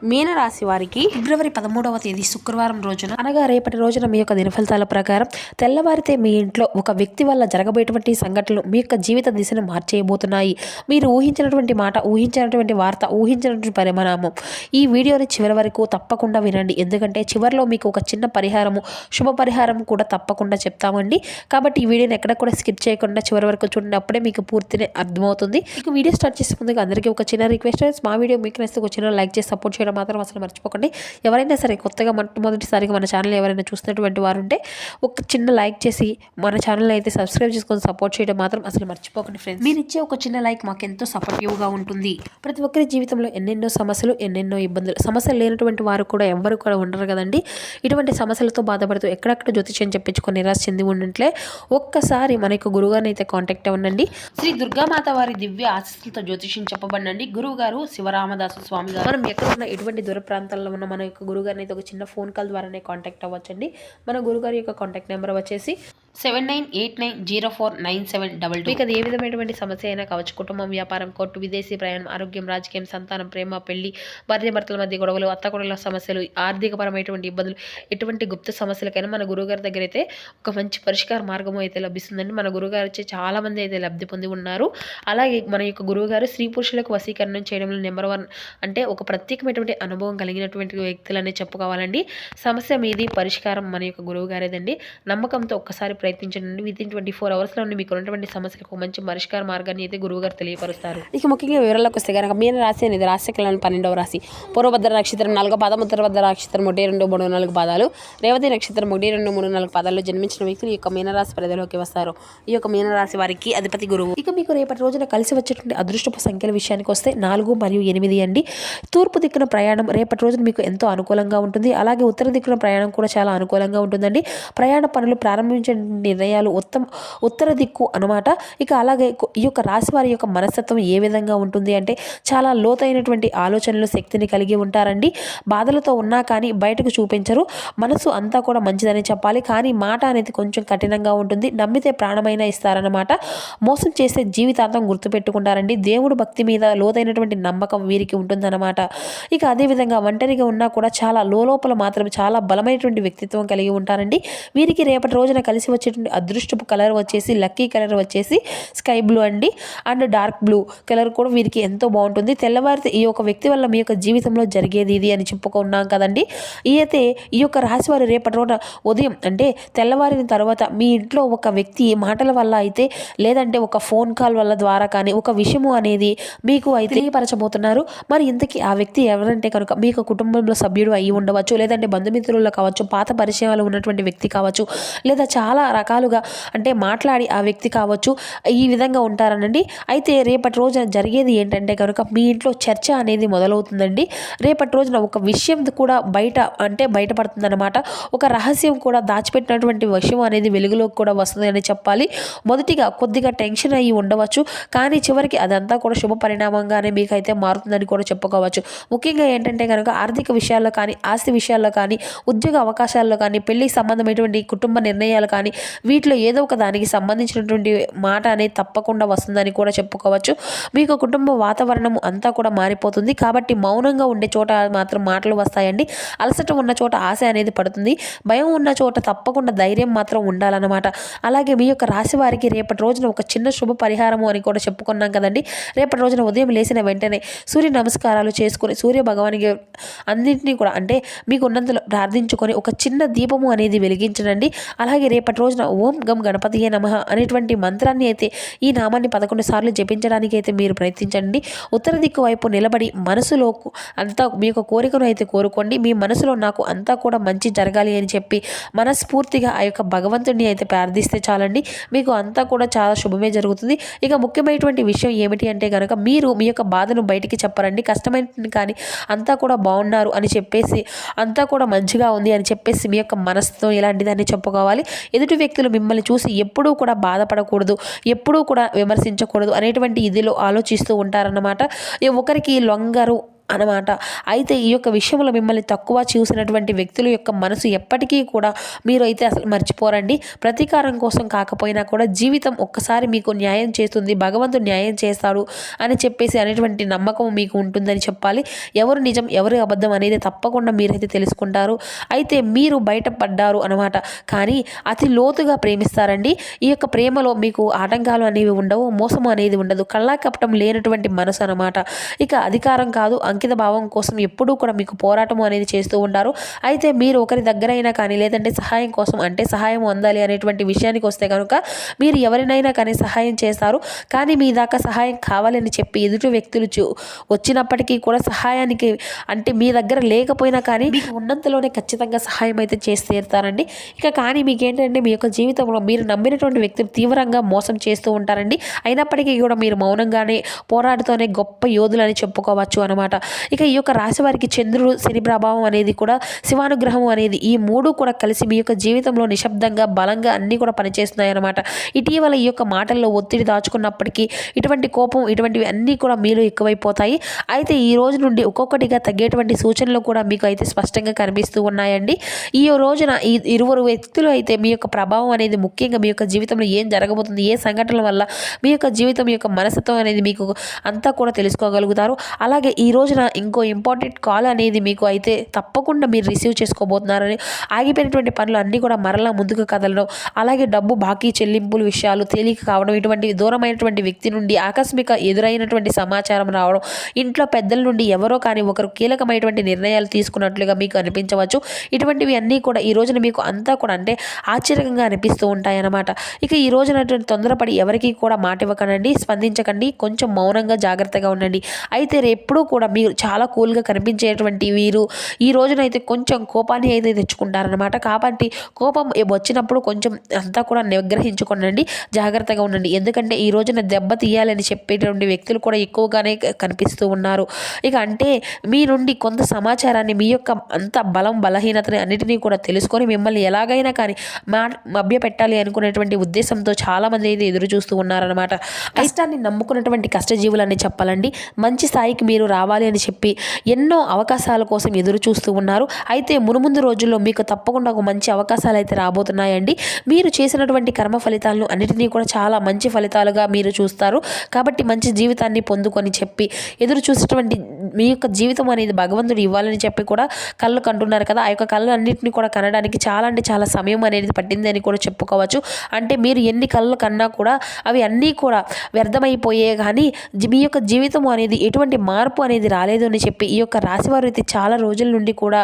మీనరాశి వారికి ఫిబ్రవరి 13వ తేదీ శుక్రవారం రోజున అనగా రేపటి రోజున మీ యొక్క దినఫలితాల ప్రకారం తెల్లవారితే మీ ఇంట్లో ఒక వ్యక్తి వల్ల జరగబోయేటువంటి సంఘటనలు మీ యొక్క జీవిత దిశను మార్చేయబోతున్నాయి. మీరు ఊహించినటువంటి మాట, ఊహించినటువంటి వార్త, ఊహించినటువంటి పరిమాణం ఈ వీడియోని చివరి వరకు తప్పకుండా వినండి. ఎందుకంటే చివరిలో మీకు ఒక చిన్న పరిహారము, శుభ పరిహారం కూడా తప్పకుండా చెప్తామండి. కాబట్టి ఈ వీడియోని ఎక్కడ కూడా స్కిప్ చేయకుండా చివరి వరకు చూడండి. అప్పుడే మీకు పూర్తిగా అర్థమవుతుంది. మీకు వీడియో స్టార్ట్ చేసే ముందుగా అందరికీ ఒక చిన్న రిక్వెస్ట్, మా వీడియో మీకు నచ్చితే ఒక చిన్న లైక్ చేసి సపోర్ట్ చేయడం మాత్రం అసలు మర్చిపోకండి. ఎవరైనా సరే కొత్తగా మొట్టమొదటిసారిగా మన ఛానల్ ఎవరైనా చూస్తున్నటువంటి వారు ఉంటే ఒక చిన్న లైక్ చేసి మన ఛానల్ అయితే సబ్స్క్రైబ్ చేసుకొని సపోర్ట్ చేయడం మాత్రం అసలు మర్చిపోకండి ఫ్రెండ్స్. మీరు ఇచ్చే ఒక చిన్న లైక్ మాకు ఎంతో సపోర్టివ్గా ఉంటుంది. ప్రతి ఒక్కరి జీవితంలో ఎన్నెన్నో సమస్యలు, ఎన్నెన్నో ఇబ్బందులు, సమస్యలు లేనటువంటి వారు కూడా ఎవరు కూడా ఉండరు కదండి. ఇటువంటి సమస్యలతో బాధపడుతూ ఎక్కడెక్కడ జ్యోతిష్యం చెప్పించుకొని నిరాశ చెంది ఉన్నట్లే ఒక్కసారి మన యొక్క గురువుగారిని అయితే కాంటాక్ట్ అవ్వండి. శ్రీ దుర్గామాత వారి దివ్య ఆశీస్సులతో జ్యోతిష్యం చెప్పబడండి. గురువు గారు శివరామదాసు స్వామి గారు. మనం ఎక్కడున్న ఎటువంటి దూర ప్రాంతాల్లో ఉన్న మన యొక్క గురుగారిని అయితే ఒక చిన్న ఫోన్ కాల్ ద్వారానే కాంటాక్ట్ అవ్వచ్చండి. మన గురుగారి యొక్క కాంటాక్ట్ నెంబర్ వచ్చేసి 7989049722. మీకు అది ఏ విధమైనటువంటి సమస్య అయినా కావచ్చు, కుటుంబం, వ్యాపారం, కోర్టు, విదేశీ ప్రయాణం, ఆరోగ్యం, రాజకీయం, సంతానం, ప్రేమ, పెళ్లి, భార్యాభర్తల మధ్య గొడవలు, అత్తకొడల సమస్యలు, ఆర్థికపరమైనటువంటి ఇబ్బందులు, ఎటువంటి గుప్త సమస్యలకైనా మన గురుగారి దగ్గర అయితే ఒక మంచి పరిష్కార మార్గం అయితే లభిస్తుందండి. మన గురుగారు వచ్చి చాలా మంది అయితే లబ్ధి పొంది ఉన్నారు. అలాగే మన యొక్క గురువుగారు స్త్రీ పురుషులకు వశీకరణం చేయడంలో నెంబర్ 1 అంటే ఒక ప్రత్యేకమైనటువంటి అనుభవం కలిగినటువంటి వ్యక్తులనే చెప్పుకోవాలండి. సమస్య మీది పరిష్కారం మన యొక్క గురువు గారేదండి. నమ్మకంతో ఒక్కసారి ప్రయత్నించండి. వితిన్ 24 అవర్స్లో మీకు ఉన్నటువంటి సమస్యలకు మంచి పరిష్కార మార్గాన్ని అయితే గురువు గారు తెలియపరుస్తారు. ఇక ముఖ్యంగా వివరాలకు వస్తే కనుక మీన రాశి అనేది రాశికలను 12వ రాశి. పూర్వభద్ర నక్షత్రం 4వ పాదం, ఉత్తరభద్ర నక్షత్రం 1, 2, 3, 4 పాదాలు, రేవతి నక్షత్రం 1, 2, 3, 4 పాదాల్లో జన్మించిన వ్యక్తులు ఈ యొక్క మీనరాశి పరిధిలోకి వస్తారు. ఈ యొక్క మీనరాశి వారికి అధిపతి గురువు. ఇక మీకు రేపటి రోజున కలిసి వచ్చేటువంటి అదృష్టపు సంఖ్యల విషయానికి వస్తే 4 మరియు 8 అండి. తూర్పు దిక్కున ప్రయాణం రేపటి రోజున మీకు ఎంతో అనుకూలంగా ఉంటుంది. అలాగే ఉత్తర దిక్కున ప్రయాణం కూడా చాలా అనుకూలంగా ఉంటుందండి. ప్రయాణ పనులు ప్రారంభించే నిర్ణయాలు ఉత్తర దిక్కు అనమాట. ఇక అలాగే ఈ యొక్క రాశి వారి యొక్క మనస్తత్వం ఏ విధంగా ఉంటుంది అంటే చాలా లోతైనటువంటి ఆలోచనలు, శక్తిని కలిగి ఉంటారండి. బాధలతో ఉన్నా కానీ బయటకు చూపించరు. మనసు అంతా కూడా మంచిదని చెప్పాలి. కానీ మాట అనేది కొంచెం కఠినంగా ఉంటుంది. నమ్మితే ప్రాణమైనా ఇస్తారన్నమాట. మోసం చేసే జీవితాంతం గుర్తుపెట్టుకుంటారండి. దేవుడు భక్తి మీద లోతైనటువంటి నమ్మకం వీరికి ఉంటుందన్నమాట. ఇక అదేవిధంగా ఒంటరిగా ఉన్నా కూడా చాలా లోపల మాత్రం చాలా బలమైనటువంటి వ్యక్తిత్వం కలిగి ఉంటారండి. వీరికి రేపటి రోజున కలిసి వచ్చేటువంటి అదృష్టపు కలర్ వచ్చేసి, లక్కీ కలర్ వచ్చేసి స్కై బ్లూ అండి. అండ్ డార్క్ బ్లూ కలర్ కూడా వీరికి ఎంతో బాగుంటుంది. తెల్లవారితే ఈ యొక్క వ్యక్తి వల్ల మీ యొక్క జీవితంలో జరిగేది ఇది అని చెప్పుకున్నాం కదండి. అయితే ఈ యొక్క రాశి వారు రేపటి రోజున ఉదయం అంటే తెల్లవారిన తర్వాత మీ ఇంట్లో ఒక వ్యక్తి మాటల వల్ల అయితే, లేదంటే ఒక ఫోన్ కాల్ వల్ల ద్వారా కానీ ఒక విషయము అనేది మీకు అయితే తెలియపరచబోతున్నారు. మరి ఇంతకీ ఆ వ్యక్తి ఎవరంటే కనుక మీకు కుటుంబంలో సభ్యుడు అయి ఉండవచ్చు, లేదంటే బంధుమిత్రుల్లో కావచ్చు, పాత పరిచయాలు ఉన్నటువంటి వ్యక్తి కావచ్చు, లేదా చాలా రకాలుగా అంటే మాట్లాడి ఆ వ్యక్తి కావచ్చు, ఈ విధంగా ఉంటారనండి. అయితే రేపటి రోజున జరిగేది ఏంటంటే కనుక మీ ఇంట్లో చర్చ అనేది మొదలవుతుందండి. రేపటి రోజున ఒక విషయం కూడా బయటపడుతుందన్నమాట. ఒక రహస్యం కూడా దాచిపెట్టినటువంటి విషయం అనేది వెలుగులోకి కూడా వస్తుంది అని చెప్పాలి. మొదటిగా కొద్దిగా టెన్షన్ అయ్యి ఉండవచ్చు, కానీ చివరికి అదంతా కూడా శుభ పరిణామంగానే మీకైతే మారుతుందని కూడా చెప్పుకోవచ్చు. ముఖ్యంగా ఏంటంటే కనుక ఆర్థిక విషయాల్లో కానీ, ఆస్తి విషయాల్లో కానీ, ఉద్యోగ అవకాశాల్లో కానీ, పెళ్లికి సంబంధమైనటువంటి కుటుంబ నిర్ణయాలు కానీ, వీటిలో ఏదో ఒక దానికి సంబంధించినటువంటి మాట అనేది తప్పకుండా వస్తుందని కూడా చెప్పుకోవచ్చు. మీకు కుటుంబ వాతావరణం అంతా కూడా మారిపోతుంది. కాబట్టి మౌనంగా ఉండే చోట మాత్రం మాటలు వస్తాయండి. అలసట ఉన్న చోట ఆశ అనేది పడుతుంది. భయం ఉన్న చోట తప్పకుండా ధైర్యం మాత్రం ఉండాలన్నమాట. అలాగే మీ యొక్క రాశి వారికి రేపటి రోజున ఒక చిన్న శుభ పరిహారము అని కూడా చెప్పుకున్నాం కదండి. రేపటి రోజున ఉదయం లేచిన వెంటనే సూర్య నమస్కారాలు చేసుకుని సూర్య భగవానికి అన్నింటినీ కూడా అంటే మీకు ఉన్నంతలో ప్రార్థించుకొని ఒక చిన్న దీపము అనేది వెలిగించనండి. అలాగే రేపటి రోజున ఓం గం గణపతియే నమః అనేటువంటి మంత్రాన్ని అయితే ఈ నామాన్ని 11 సార్లు జపించడానికి అయితే మీరు ప్రయత్నించండి. ఉత్తర దిక్కు వైపు నిలబడి మనసులో అంతా మీ యొక్క కోరికను అయితే కోరుకోండి. మీ మనసులో నాకు అంతా కూడా మంచి జరగాలి అని చెప్పి మనస్ఫూర్తిగా ఆ యొక్క భగవంతుడిని అయితే ప్రార్థిస్తే చాలండి. మీకు అంతా కూడా చాలా శుభమే జరుగుతుంది. ఇక ముఖ్యమైనటువంటి విషయం ఏమిటి అంటే కనుక మీరు మీ యొక్క బాధను బయటికి చెప్పరండి. కష్టమైన కానీ అంతా కూడా బాగున్నారు అని చెప్పేసి, అంతా కూడా మంచిగా ఉంది అని చెప్పేసి మీ యొక్క మనసుతో ఇలాంటిదని చెప్పుకోవాలి. ఎదుటి వ్యక్తులు మిమ్మల్ని చూసి ఎప్పుడూ కూడా బాధపడకూడదు, ఎప్పుడూ కూడా విమర్శించకూడదు అనేటువంటి ఇదిలో ఆలోచిస్తూ ఉంటారన్నమాట. ఒకరికి లొంగరు అనమాట. అయితే ఈ యొక్క విషయంలో మిమ్మల్ని తక్కువ చూసినటువంటి వ్యక్తుల యొక్క మనసు ఎప్పటికీ కూడా మీరు అయితే అసలు మర్చిపోరండి. ప్రతీకారం కోసం కాకపోయినా కూడా జీవితం ఒక్కసారి మీకు న్యాయం చేస్తుంది, భగవంతుడు న్యాయం చేస్తాడు అని చెప్పేసి అనేటువంటి నమ్మకం మీకు ఉంటుందని చెప్పాలి. ఎవరు నిజం ఎవరు అబద్ధం అనేది తప్పకుండా మీరైతే తెలుసుకుంటారు. అయితే మీరు బయటపడ్డారు అనమాట. కానీ అతి లోతుగా ప్రేమిస్తారండి. ఈ యొక్క ప్రేమలో మీకు ఆటంకాలు అనేవి ఉండవు, మోసము అనేది ఉండదు, కళ్ళా కపటం లేనటువంటి మనసు అనమాట. ఇక అధికారం కాదు, అంకిత భావం కోసం ఎప్పుడూ కూడా మీకు పోరాటం అనేది చేస్తూ ఉంటారు. అయితే మీరు ఒకరి దగ్గరైనా కానీ లేదంటే సహాయం కోసం అంటే సహాయం అందాలి అనేటువంటి విషయానికి వస్తే కనుక మీరు ఎవరినైనా కానీ సహాయం చేస్తారు. కానీ మీ దాకా సహాయం కావాలని చెప్పి ఎదుటి వ్యక్తులు వచ్చినప్పటికీ కూడా సహాయానికి అంటే మీ దగ్గర లేకపోయినా కానీ మీకు ఉన్నంతలోనే ఖచ్చితంగా సహాయం అయితే చేసి తీరుతారండి. ఇక కానీ మీకేంటంటే మీ యొక్క జీవితంలో మీరు నమ్మినటువంటి వ్యక్తులు తీవ్రంగా మోసం చేస్తూ ఉంటారండి. అయినప్పటికీ కూడా మీరు మౌనంగానే పోరాడుతూనే గొప్ప యోధులు అని చెప్పుకోవచ్చు అనమాట. ఇక ఈ యొక్క రాశి వారికి చంద్రుడు, శని ప్రభావం అనేది కూడా, శివానుగ్రహం అనేది ఈ మూడు కూడా కలిసి మీ యొక్క జీవితంలో నిశ్శబ్దంగా బలంగా అన్నీ కూడా పనిచేస్తున్నాయి అనమాట. ఇటీవల ఈ యొక్క మాటల్లో ఒత్తిడి దాచుకున్నప్పటికీ ఇటువంటి కోపం ఇటువంటివి అన్నీ కూడా మీలో ఎక్కువైపోతాయి. అయితే ఈ రోజు నుండి ఒక్కొక్కటిగా తగ్గేటువంటి సూచనలు కూడా మీకు అయితే స్పష్టంగా కనిపిస్తూ ఉన్నాయండి. ఈ రోజున ఈ ఇరువురు వ్యక్తులు అయితే మీ యొక్క ప్రభావం అనేది ముఖ్యంగా మీ యొక్క జీవితంలో ఏం జరగబోతుంది, ఏ సంఘటనల వల్ల మీ యొక్క జీవితం యొక్క మనసుతో అనేది మీకు అంతా కూడా తెలుసుకోగలుగుతారు. అలాగే ఈ రోజున ఇంకో ఇంపార్టెంట్ కాల్ అనేది మీకు అయితే తప్పకుండా మీరు రిసీవ్ చేసుకోబోతున్నారని, ఆగిపోయినటువంటి పనులు అన్నీ కూడా మరలా ముందుకు కదలడం, అలాగే డబ్బు బాకీ చెల్లింపుల విషయాలు తేలిక కావడం, ఇటువంటి దూరమైనటువంటి వ్యక్తి నుండి ఆకస్మిక ఎదురైనటువంటి సమాచారం రావడం, ఇంట్లో పెద్దల నుండి ఎవరో కానీ ఒకరు కీలకమైనటువంటి నిర్ణయాలు తీసుకున్నట్లుగా మీకు అనిపించవచ్చు. ఇటువంటివి అన్నీ కూడా ఈ రోజున మీకు అంతా కూడా అంటే ఆశ్చర్యంగా అనిపిస్తూ ఉంటాయన్నమాట. ఇక ఈ రోజున తొందరపడి ఎవరికి కూడా మాట ఇవ్వకండి, స్పందించకండి, కొంచెం మౌనంగా జాగ్రత్తగా ఉండండి. అయితే ఎప్పుడూ కూడా మీరు చాలా కూల్గా కనిపించేటువంటి వీరు ఈ రోజునైతే కొంచెం కోపాన్ని అయితే తెచ్చుకుంటారనమాట. కాబట్టి కోపం వచ్చినప్పుడు కొంచెం అంతా కూడా నిగ్రహించుకోండి, జాగ్రత్తగా ఉండండి. ఎందుకంటే ఈ రోజున దెబ్బ తీయాలని చెప్పేటువంటి వ్యక్తులు కూడా ఎక్కువగానే కనిపిస్తూ ఉన్నారు. ఇక అంటే మీ నుండి కొంత సమాచారాన్ని మీ యొక్క అంత బలం బలహీనతని అన్నిటినీ కూడా తెలుసుకొని మిమ్మల్ని ఎలాగైనా కానీ మభ్య పెట్టాలి అనుకునేటువంటి ఉద్దేశంతో చాలామంది అయితే ఎదురు చూస్తూ ఉన్నారనమాట. కష్టాన్ని నమ్ముకున్నటువంటి కష్టజీవులని చెప్పాలండి. మంచి స్థాయికి మీరు రావాలి అని చెప్పి ఎన్నో అవకాశాల కోసం ఎదురు చూస్తూ ఉన్నారు. అయితే మునుముందు రోజుల్లో మీకు తప్పకుండా ఒక మంచి అవకాశాలు అయితే రాబోతున్నాయండి. మీరు చేసినటువంటి కర్మ ఫలితాలను అన్నిటినీ కూడా చాలా మంచి ఫలితాలుగా మీరు చూస్తారు. కాబట్టి మంచి జీవితాన్ని పొందుకొని చెప్పి ఎదురు చూసేటువంటి మీ యొక్క జీవితం అనేది భగవంతుడు ఇవ్వాలని చెప్పి కూడా కళ్ళు కంటున్నారు కదా. ఆ యొక్క కళ్ళు అన్నింటినీ కూడా కనడానికి చాలా అంటే చాలా సమయం అనేది పట్టింది అని కూడా చెప్పుకోవచ్చు. అంటే మీరు ఎన్ని కళ్ళు కన్నా కూడా అవి అన్నీ కూడా వ్యర్థమైపోయే కానీ మీ యొక్క జీవితం అనేది ఎటువంటి మార్పు అనేది రాలేదు అని చెప్పి ఈ యొక్క రాశివారు అయితే చాలా రోజుల నుండి కూడా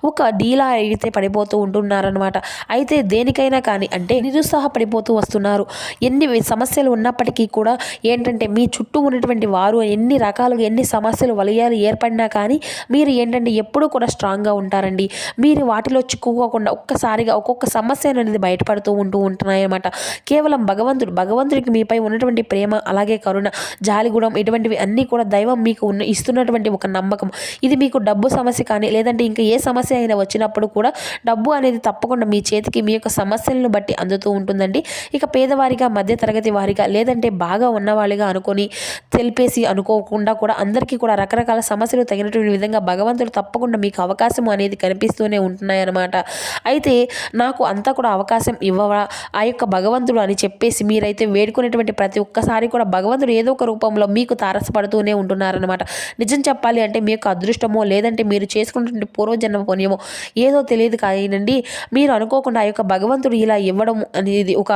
ఒక డీలా అయితే పడిపోతూ ఉంటున్నారనమాట. అయితే దేనికైనా కానీ అంటే నిరుత్సాహపడిపోతూ వస్తున్నారు. ఎన్ని సమస్యలు ఉన్నప్పటికీ కూడా ఏంటంటే మీ చుట్టూ ఉన్నటువంటి వారు ఎన్ని రకాలుగా ఎన్ని సమస్యలు వలయాలు ఏర్పడినా కానీ మీరు ఏంటంటే ఎప్పుడూ కూడా స్ట్రాంగ్గా ఉంటారండి. మీరు వాటిలో చిక్కుకోకుండా ఒక్కసారిగా ఒక్కొక్క సమస్య అనేది బయటపడుతూ ఉంటున్నాయన్నమాట. కేవలం భగవంతుడికి మీపై ఉన్నటువంటి ప్రేమ, అలాగే కరుణ, జాలిగుణం ఇటువంటివి అన్నీ కూడా దైవం మీకు ఇస్తున్నటువంటి ఒక నమ్మకం. ఇది మీకు డబ్బు సమస్య కానీ లేదంటే ఇంకా ఏ సమస్య అయినా వచ్చినప్పుడు కూడా డబ్బు అనేది తప్పకుండా మీ చేతికి మీ యొక్క సమస్యలను బట్టి అందుతూ ఉంటుందండి. ఇక పేదవారిగా, మధ్యతరగతి వారిగా లేదంటే బాగా ఉన్నవాళ్ళుగా అనుకొని తెలిపేసి అనుకోకుండా కూడా అందరికీ కూడా రకరకాల సమస్యలు తగినటువంటి విధంగా భగవంతుడు తప్పకుండా మీకు అవకాశం అనేది కనిపిస్తూనే ఉంటున్నాయన్నమాట. అయితే నాకు అంతా కూడా అవకాశం ఇవ్వవా ఆ యొక్క భగవంతుడు అని చెప్పేసి మీరైతే వేడుకునేటువంటి ప్రతి ఒక్కసారి కూడా భగవంతుడు ఏదో ఒక రూపంలో మీకు తారసపడుతూనే ఉంటున్నారనమాట. నిజం చెప్పాలి అంటే మీ యొక్క అదృష్టమో లేదంటే మీరు చేసుకున్నటువంటి పూర్వజన్మ పుణ్యమో ఏదో తెలియదు కానండి, మీరు అనుకోకుండా ఆ యొక్క భగవంతుడు ఇలా ఇవ్వడం అనేది ఒక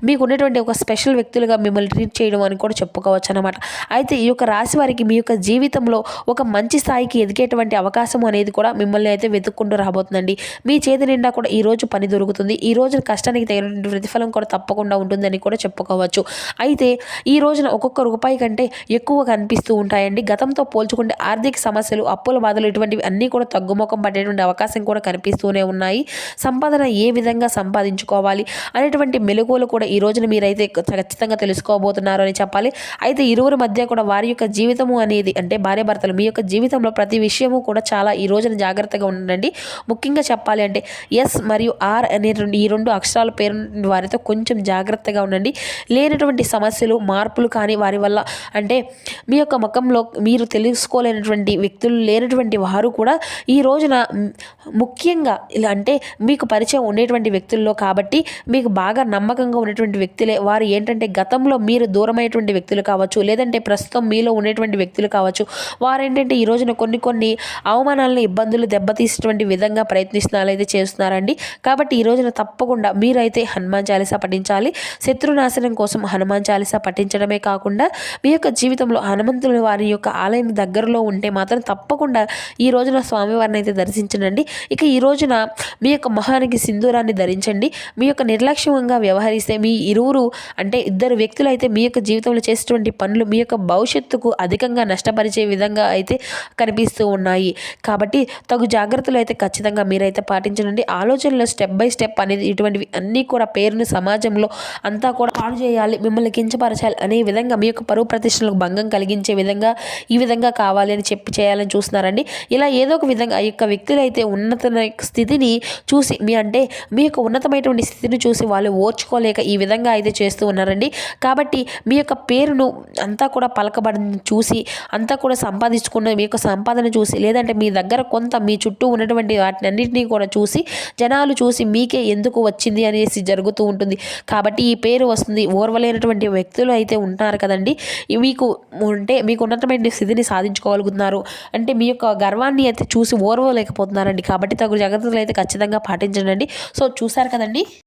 మీకు ఉన్నటువంటి ఒక స్పెషల్ వ్యక్తులుగా మిమ్మల్ని ట్రీట్ చేయడం అని కూడా చెప్పుకోవచ్చు అనమాట. అయితే ఈ యొక్క రాశి వారికి మీ యొక్క జీవితంలో ఒక మంచి స్థాయికి ఎదిగేటువంటి అవకాశం అనేది కూడా మిమ్మల్ని అయితే వెతుక్కుంటూ రాబోతుందండి. మీ చేతి నిండా కూడా ఈ రోజు పని దొరుకుతుంది. ఈ రోజు కష్టానికి తగినటువంటి ప్రతిఫలం కూడా తప్పకుండా ఉంటుందని కూడా చెప్పుకోవచ్చు. అయితే ఈ రోజున ఒక్కొక్క రూపాయి కంటే ఎక్కువ కనిపిస్తూ ఉంటాయండి. గతంతో పోల్చుకుంటే ఆర్థిక సమస్యలు, అప్పుల బాధలు ఇటువంటివి అన్నీ కూడా తగ్గుముఖం పడేటువంటి అవకాశం కూడా కనిపిస్తూనే ఉన్నాయి. సంపాదన ఏ విధంగా సంపాదించుకోవాలి అనేటువంటి మెలకువలు కూడా ఈ రోజున మీరైతే ఖచ్చితంగా తెలుసుకోబోతున్నారు అని చెప్పాలి. అయితే ఇరువురి మధ్య కూడా వారి యొక్క జీవితము అనేది అంటే భార్యాభర్తలు మీ యొక్క జీవితంలో ప్రతి విషయము కూడా చాలా ఈ రోజున జాగ్రత్తగా ఉండండి. ముఖ్యంగా చెప్పాలి అంటే ఎస్ మరియు ఆర్ అనేటువంటి ఈ 2 అక్షరాల పేరు వారితో కొంచెం జాగ్రత్తగా ఉండండి. లేనటువంటి సమస్యలు, మార్పులు కానీ వారి వల్ల అంటే మీ యొక్క ముఖంలో మీరు తెలుసుకోలేనటువంటి వ్యక్తులు లేనటువంటి వారు కూడా ఈ రోజున ముఖ్యంగా ఇలా అంటే మీకు పరిచయం ఉండేటువంటి వ్యక్తుల్లో కాబట్టి మీకు బాగా నమ్మకంగా ఉన్నటువంటి వ్యక్తులే వారు. ఏంటంటే గతంలో మీరు దూరమైనటువంటి వ్యక్తులు కావచ్చు, లేదంటే ప్రస్తుతం మీలో ఉండేటువంటి వ్యక్తులు కావచ్చు, వారేంటంటే ఈ రోజున కొన్ని అవమానాలను, ఇబ్బందులు దెబ్బతీసేటువంటి విధంగా ప్రయత్నిస్తున్నారైతే చేస్తున్నారండి. కాబట్టి ఈ రోజున తప్పకుండా మీరైతే హనుమాన్ చాలీసా పఠించాలి. శత్రునాశనం కోసం హనుమాన్ చాలీసా పఠించడమే కాకుండా మీ యొక్క జీవితంలో హనుమంతుల వారి యొక్క ఆలయం దగ్గరలో ఉంటే మాత్రం తప్పకుండా ఈ రోజున స్వామివారిని అయితే దర్శించండి. ఇక ఈ రోజున మీ యొక్క మొహానికి సింధూరాన్ని ధరించండి. మీ యొక్క నిర్లక్ష్యంగా వ్యవహరిస్తే మీ ఇద్దరు వ్యక్తులు అయితే మీ యొక్క జీవితంలో చేసేటువంటి పనులు మీ యొక్క భవిష్యత్తుకు అధికంగా నష్టపరిచే విధంగా అయితే కనిపిస్తూ ఉన్నాయి. కాబట్టి తగు జాగ్రత్తలు అయితే ఖచ్చితంగా మీరైతే పాటించండి. ఆలోచనలో స్టెప్ బై స్టెప్ అనేది ఇటువంటివి అన్నీ కూడా పేరును సమాజంలో అంతా కూడా పాడు చేయాలి, మిమ్మల్ని కించపరచాలి అనే విధంగా మీ యొక్క పరువు ప్రతిష్టలకు భంగం కలిగించే విధంగా ఈ విధంగా కావాలి అని చెప్పి చేయాలని చూస్తున్నారండి. ఇలా ఏదో ఒక విధంగా ఆ యొక్క వ్యక్తులు అయితే ఉన్నత స్థితిని చూసి మీ యొక్క ఉన్నతమైనటువంటి స్థితిని చూసి వాళ్ళు ఓర్చుకోలేక ఈ విధంగా అయితే చేస్తూ ఉన్నారండి. కాబట్టి మీ యొక్క పేరును అంతా కూడా పలకబడిని చూసి, అంతా కూడా సంపాదించుకున్న మీ యొక్క సంపాదన చూసి, లేదంటే మీ దగ్గర కొంత మీ చుట్టూ ఉన్నటువంటి వాటిని అన్నింటినీ కూడా చూసి జనాలు చూసి మీకే ఎందుకు వచ్చింది అనేసి జరుగుతూ ఉంటుంది. కాబట్టి ఈ పేరు వస్తుంది. ఓర్వలేనటువంటి వ్యక్తులు అయితే ఉంటారు కదండి. మీకు ఉన్నతమైన స్థితిని సాధించుకోగలుగుతున్నారు అంటే మీ యొక్క గర్వాన్ని అయితే చూసి ఓర్వలేకపోతున్నారండి. కాబట్టి తగు జాగ్రత్తలు అయితే ఖచ్చితంగా పాటించండి. సో చూసారు కదండి.